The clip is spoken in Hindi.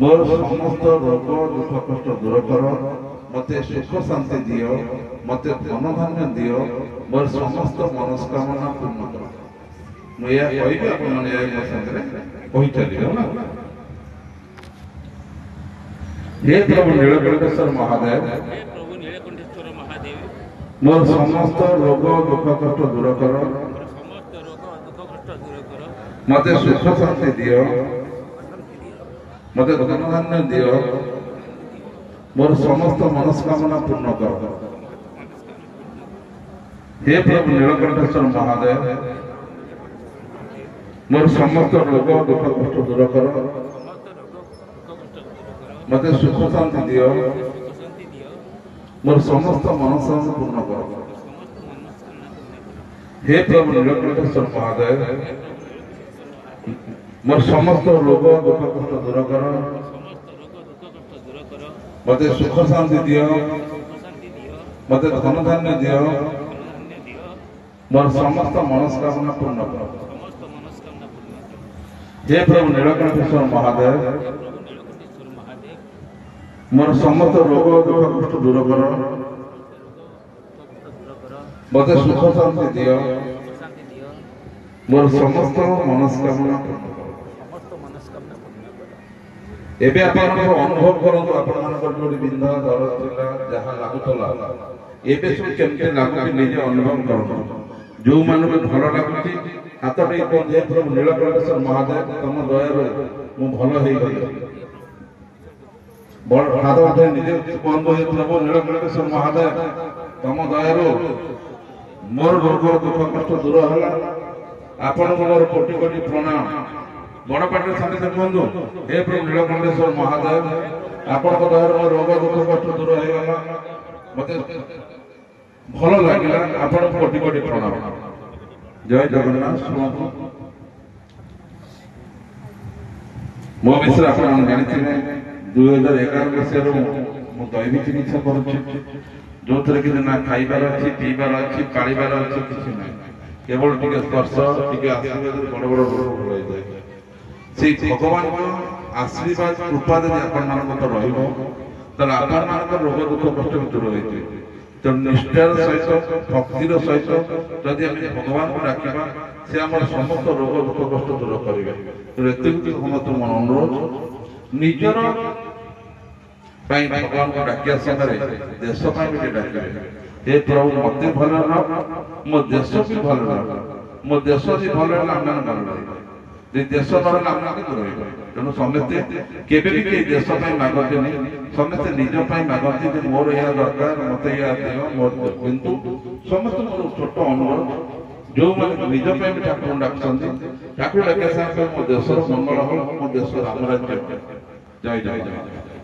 मोर समस्त रोग दुख कष्ट दूर कर मते सुख शांति दियो मते धन धान्य दियो मोर समस्त मनस्कामना पूर्ण कर मुझे कहि आपण माने मो संगे कहि चलियो ना हे प्रभु नीलकंठेश्वर महादेव मोर समस्त रोग दुख कष्ट दूर कर मते सुख शांति दियो मते धन धान्य दियो मोर समस्त मनस्कामना पूर्ण कर हे प्रभु नीलकंठेश्वर महादेव मोर समस्त रोग दुख कष्ट दूर कर मते सुख शांति दियो मोर समस्त मनस्कामना पूर्ण कर हे प्रभु नीलकंठेश्वर महादेव मोर समस्त रोग दुख कष्ट दूर कर मते सुख शांति दियो मते धन धान्य दियो मोर समस्त मनस्कामना पूर्ण कर हे प्रभु नीलकंठेश्वर महादेव मोर समस्त रोग दुख कष्ट दूर कर मते सुख शांति दियो मोर समस्त मनस्कामना एबे आपण अनुभव करंतु आपण मानकर जोडी बिंधा दरद थिला जहा लागुतला एबे सब केमते लागुची निजे अनुभव करंतु जो मानक भल लागुची हातटे को जे प्रभु नीलकंठेश्वर महादेव तम दया रे मु भल हेई गली बड़ हाथ उठे निजे बंद हे प्रभु नीलकंठेश्वर महादेव तम दया रो मोर रोग दुख कष्ट दूर होला आपण मोर कोटि कोटि प्रणाम बड़ पाटे संगे कहूँ हे प्रभु नीलकंठेश्वर महादेव आपण दयार मोर रोग दुख कष्ट दूर हो गला मते भल लगिला आपण कोटि कोटि प्रणाम जय जगन्नाथ शुणु मो विषय आप जानते 2011 मसीह मु दैवी चिकित्सा करुच्छी जो थे कि ना खाइबार अच्छी पीबार अच्छी पालिबार अच्छी किसी ना केवल टिके स्पर्श टिके आशीर्वाद बड़ बड़ रोग भल जाए से भगवान आशीर्वाद कृपा यदि आपण मानक रहिबो तले आपण मानक रोग दुख कष्ट दूर होइते तो निष्ठार सहित भक्तिर सहित जदि आम भगवान को डाकिबा से आमर समस्त रोग दुख कष्ट दूर करेंगे तो एतिक समस्त मन अनुरोध निजर भगवान को डाकिया समय देश भी डाके हे प्रभु मत भल मो देश भी भल मो देश भी भल देश भल तेणु समस्ते केबे भी देश मागती समस्ते निज मागती मोर यह दरकार मत यह दियो मोर किंतु समस्त मोर छोट अनुरोध जो मैंने निज ठाकुर डाकुंट ठाकुर डाकिया मो देश मंगल हो मो देश राम राज्य जय जय जय।